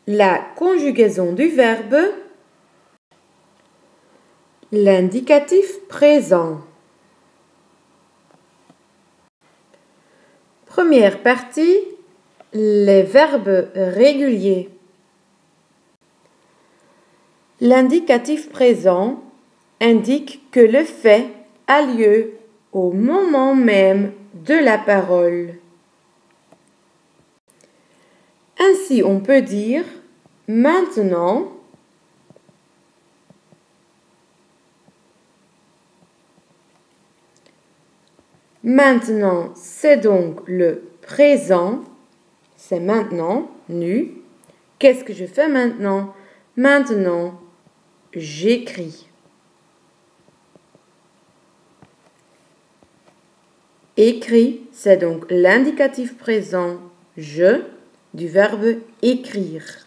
la conjugaison du verbe, l'indicatif présent. Première partie, les verbes réguliers. L'indicatif présent indique que le fait a lieu au moment même de la parole. Ainsi, on peut dire maintenant, maintenant, c'est donc le présent, c'est maintenant, nu. Qu'est-ce que je fais maintenant? Maintenant, j'écris. Écrit, c'est donc l'indicatif présent je du verbe écrire.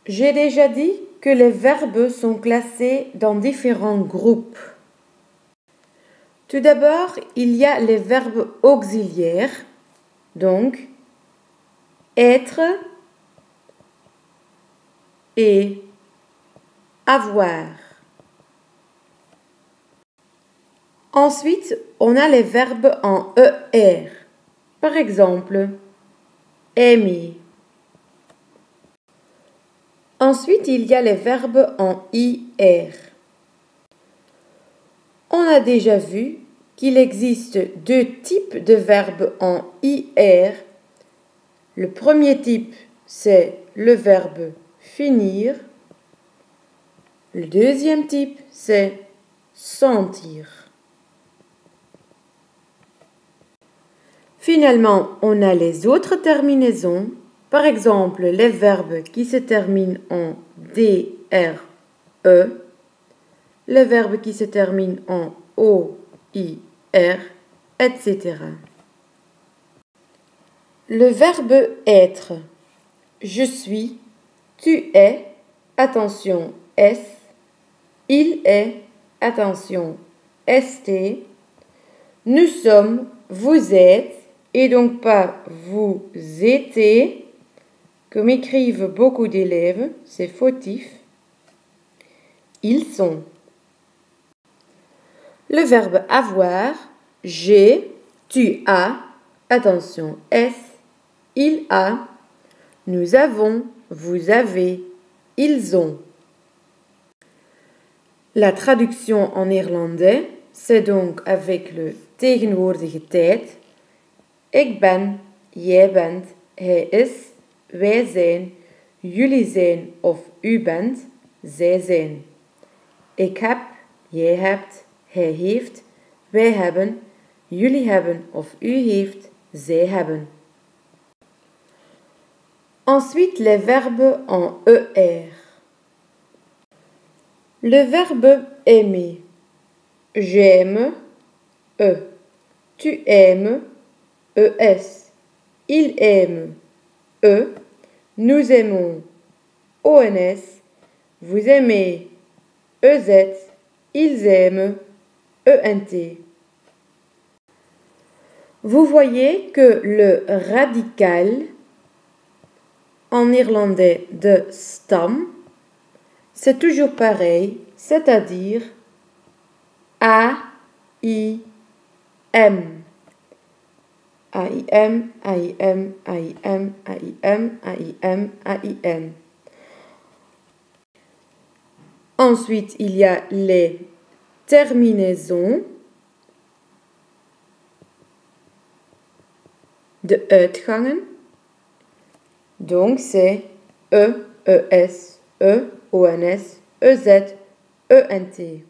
J'ai déjà dit que les verbes sont classés dans différents groupes. Tout d'abord, il y a les verbes auxiliaires, donc être et avoir. Ensuite, on a les verbes en ER. Par exemple, aimer. Ensuite, il y a les verbes en IR. On a déjà vu qu'il existe deux types de verbes en IR. Le premier type, c'est le verbe finir. Le deuxième type, c'est sentir. Finalement, on a les autres terminaisons. Par exemple, les verbes qui se terminent en DRE, les verbes qui se terminent en OIR, etc. Le verbe être. Je suis, tu es, attention S, il est, attention ST, nous sommes, vous êtes, et donc pas vous étiez, comme écrivent beaucoup d'élèves, c'est fautif. Ils sont. Le verbe avoir, j'ai, tu as, attention S, il a, nous avons, vous avez, ils ont. La traduction en néerlandais, c'est donc avec le tegenwoordige tijd. Ik ben, jij bent, hij is, wij zijn, jullie zijn of u bent, zij zijn. Ik heb, jij hebt, hij heeft, wij hebben, jullie hebben of u heeft, zij hebben. Ensuite, les verbes en ER. Le verbe aimer. J'aime, E. Tu aimes, ES. Il aime, E. Nous aimons, ONS. Vous aimez, EZ. Ils aiment, ENT. Vous voyez que le radical en néerlandais de stam, c'est toujours pareil, c'est-à-dire A, I, M. A-I-M, A-I-M, A-I-M, A-I-M, A-I-M, A-I-M. Ensuite, il y a les terminaisons de uitgangen. Donc, c'est E, ES, E, ONS, EZ, ENT.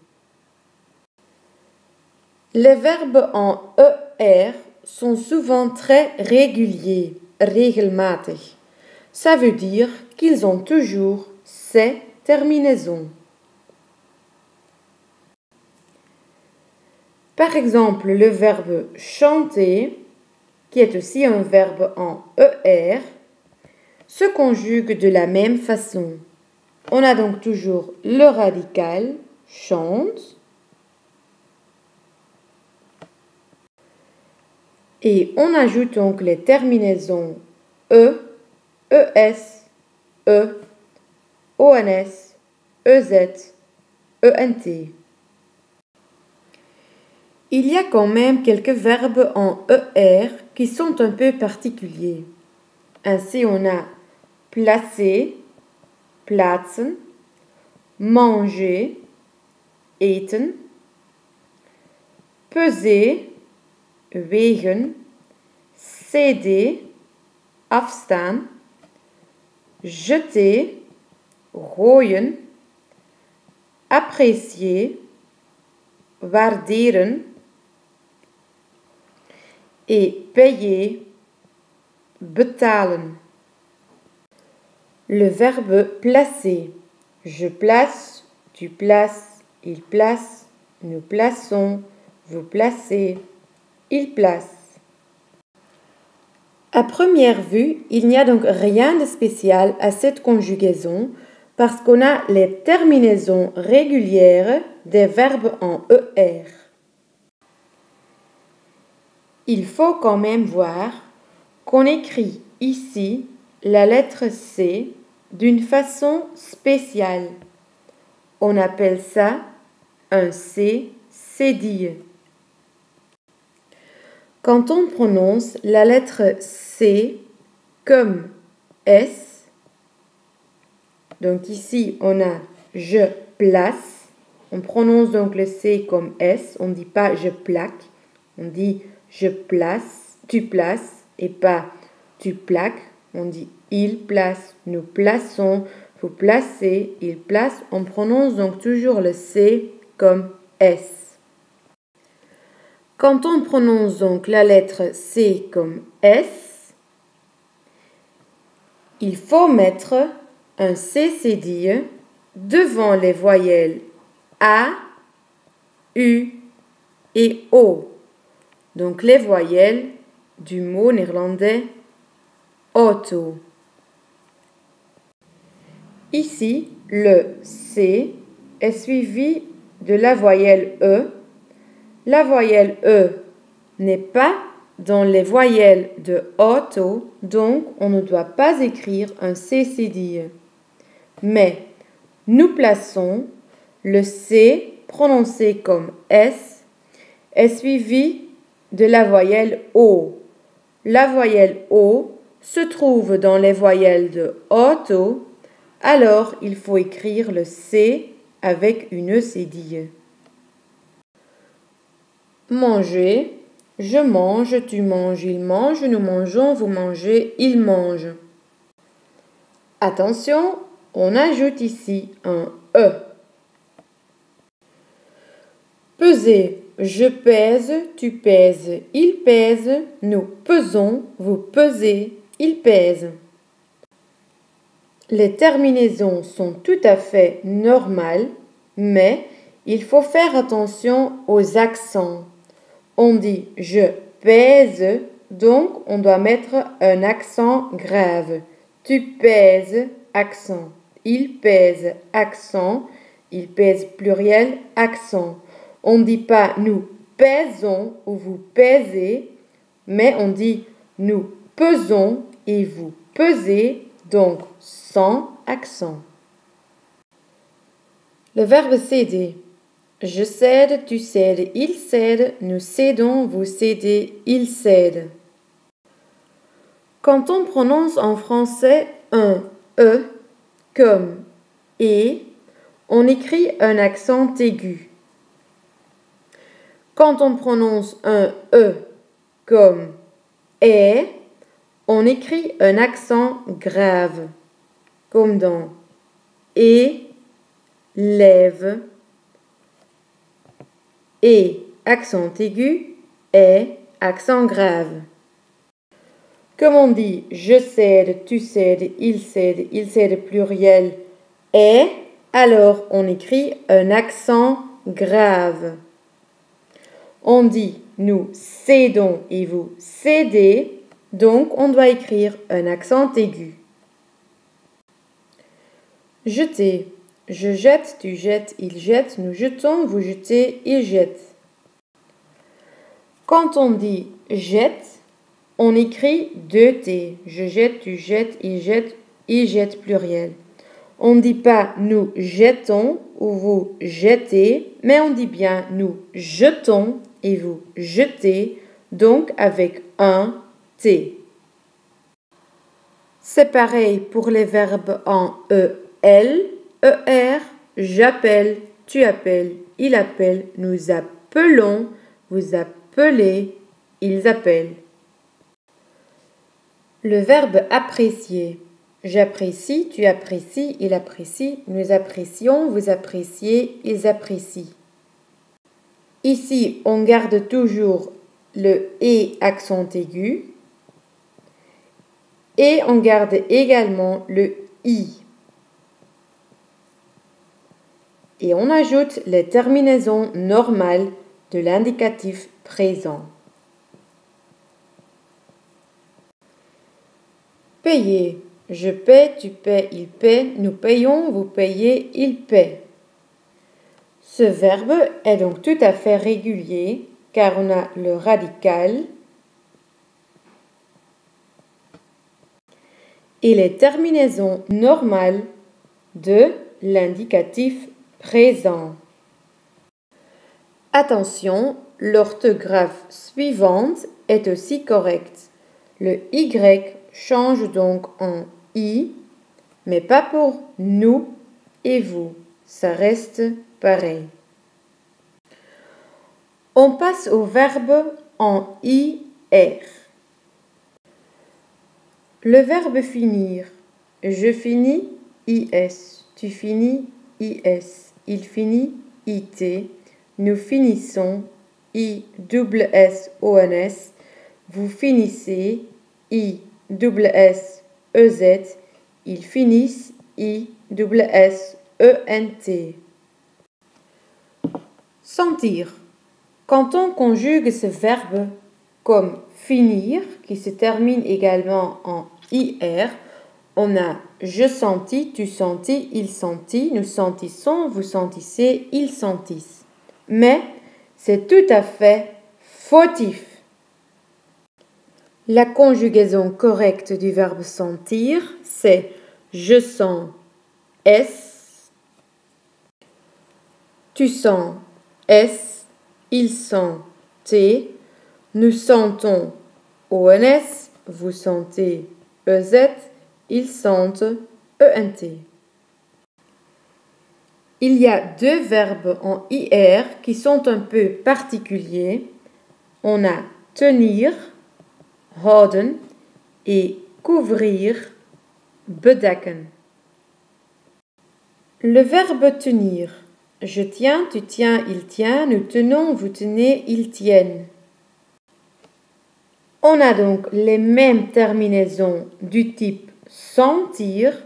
Les verbes en ER sont souvent très réguliers, regelmatig. Ça veut dire qu'ils ont toujours ces terminaisons. Par exemple, le verbe chanter, qui est aussi un verbe en ER, se conjugue de la même façon. On a donc toujours le radical, chante, et on ajoute donc les terminaisons E, ES, E, ONS, EZ, ENT. Il y a quand même quelques verbes en ER qui sont un peu particuliers. Ainsi, on a placer, plaatsen, manger, eten, peser, wegen, céder, afstaan, jeter, gooien, apprécier, waarderen et payer, betalen. Le verbe placer. Je place, tu places, il place, nous plaçons, vous placez, il place. À première vue, il n'y a donc rien de spécial à cette conjugaison parce qu'on a les terminaisons régulières des verbes en ER. Il faut quand même voir qu'on écrit ici la lettre C d'une façon spéciale. On appelle ça un C cédille. Quand on prononce la lettre C comme S, donc ici on a je place, on prononce donc le C comme S, on ne dit pas je plaque, on dit je place, tu places et pas tu plaques, on dit il place, nous plaçons, vous placez, il place, on prononce donc toujours le C comme S. Quand on prononce donc la lettre C comme S, il faut mettre un C cédille devant les voyelles A, U et O. Donc les voyelles du mot néerlandais auto. Ici, le C est suivi de la voyelle E. La voyelle E n'est pas dans les voyelles de auto, donc on ne doit pas écrire un C cédille. Mais nous plaçons le C prononcé comme S est suivi de la voyelle O. La voyelle O se trouve dans les voyelles de auto, alors il faut écrire le C avec une E cédille. Manger, je mange, tu manges, il mange, nous mangeons, vous mangez, il mange. Attention, on ajoute ici un E. Peser, je pèse, tu pèses, il pèse, nous pesons, vous pesez, il pèse. Les terminaisons sont tout à fait normales, mais il faut faire attention aux accents. On dit je pèse, donc on doit mettre un accent grave. Tu pèses, accent. Il pèse, accent. Il pèse pluriel, accent. On ne dit pas nous pèsons ou vous pèsez, mais on dit nous pesons et vous pesez, donc sans accent. Le verbe céder. Je cède, tu cèdes, il cède, nous cédons, vous cédez, il cède. Quand on prononce en français un E comme et, on écrit un accent aigu. Quand on prononce un E comme est, on écrit un accent grave, comme dans et, lève, et, accent aigu, est, accent grave. Comme on dit je cède, tu cèdes, il cède pluriel, est, alors on écrit un accent grave. On dit nous cédons et vous cédez, donc on doit écrire un accent aigu. Jeter. Je jette, tu jettes, il jette, nous jetons, vous jetez, il jette. Quand on dit jette, On écrit 2 T. Je jette, tu jettes, il jette pluriel. On ne dit pas nous jetons ou vous jetez, mais on dit bien nous jetons et vous jetez, donc avec un T. C'est pareil pour les verbes en EL, ER, j'appelle, tu appelles, il appelle, nous appelons, vous appelez, ils appellent. Le verbe apprécier. J'apprécie, tu apprécies, il apprécie, nous apprécions, vous appréciez, ils apprécient. Ici, on garde toujours le « et » accent aigu et on garde également le « i ». Et on ajoute les terminaisons normales de l'indicatif présent. Payer. Je paie, tu paies, il paie, nous payons, vous payez, il paie. Ce verbe est donc tout à fait régulier car on a le radical et les terminaisons normales de l'indicatif présent. Attention, l'orthographe suivante est aussi correcte. Le Y change donc en I, mais pas pour nous et vous. Ça reste pareil. On passe au verbe en IR. Le verbe finir. Je finis, IS. Tu finis, IS. Il finit, IT. Nous finissons, ISSONS. Vous finissez, ISSEZ. Ils finissent, ISSENT. Sentir. Quand on conjugue ce verbe comme finir, qui se termine également en IR, on a je sentis, tu sentis, il sentit, nous sentissons, vous sentissez, ils sentissent. Mais c'est tout à fait fautif. La conjugaison correcte du verbe sentir, c'est je sens S, tu sens S, il sent T, nous sentons ONS, vous sentez EZ, ils sentent ENT. Il y a 2 verbes en IR qui sont un peu particuliers. On a tenir, houden, et couvrir, bedekken. Le verbe tenir. Je tiens, tu tiens, il tient, nous tenons, vous tenez, ils tiennent. On a donc les mêmes terminaisons du type sentir,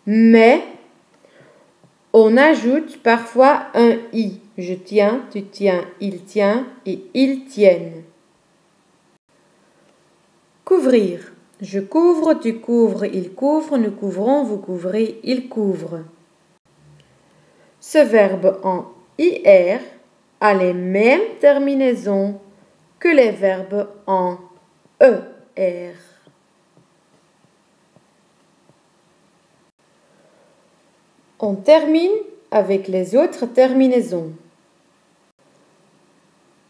mais on ajoute parfois un i. Je tiens, tu tiens, il tient et ils tiennent. Couvrir. Je couvre, tu couvres, il couvre, nous couvrons, vous couvrez, il couvre. Ce verbe en IR a les mêmes terminaisons que les verbes en ER. On termine avec les autres terminaisons.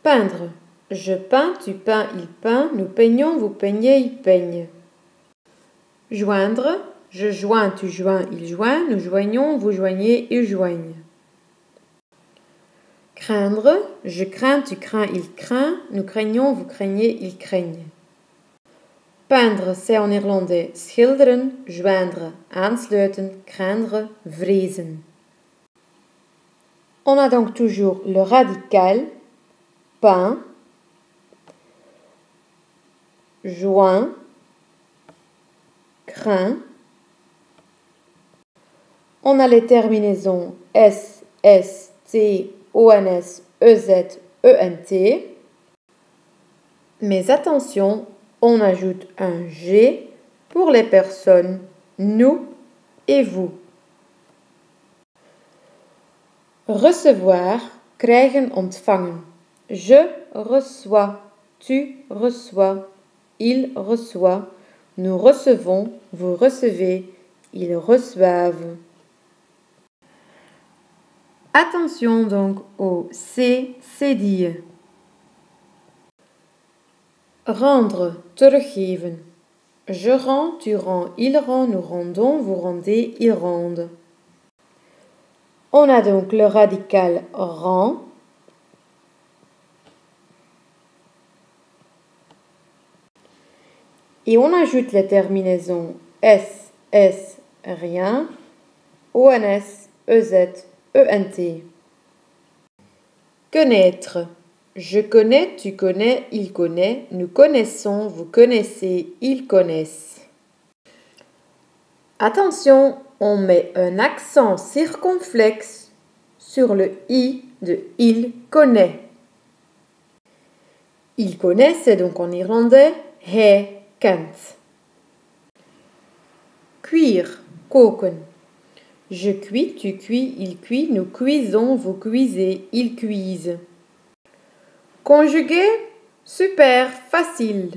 Peindre. Je peins, tu peins, il peint, nous peignons, vous peignez, il peigne. Joindre. Je joins, tu joins, il joint, nous joignons, vous joignez, ils joignent. Craindre. Je crains, tu crains, il craint, nous craignons, vous craignez, ils craignent. Peindre, c'est en néerlandais schilderen, joindre, aansluiten, craindre, vrezen. On a donc toujours le radical, peint, joint, craint. On a les terminaisons S, S, T, ONS, EZ, ENT. Mais attention, on ajoute un G pour les personnes nous et vous. Recevoir, krijgen, ontvangen. Je reçois, tu reçois, il reçoit, nous recevons, vous recevez, ils reçoivent. Attention donc au C, c'est dire. Rendre, teruggeven. Je rends, tu rends, il rend, nous rendons, vous rendez, ils rendent. On a donc le radical rend. Et on ajoute les terminaisons S, S, rien, ONS, EZ, ENT. Connaître. Je connais, tu connais, il connaît, nous connaissons, vous connaissez, ils connaissent. Attention, on met un accent circonflexe sur le I de il connaît. Il connaît, c'est donc en irlandais, hij kent. Cuire, koken. Je cuis, tu cuis, il cuit, nous cuisons, vous cuisez, ils cuisent. Conjuguer, super, facile.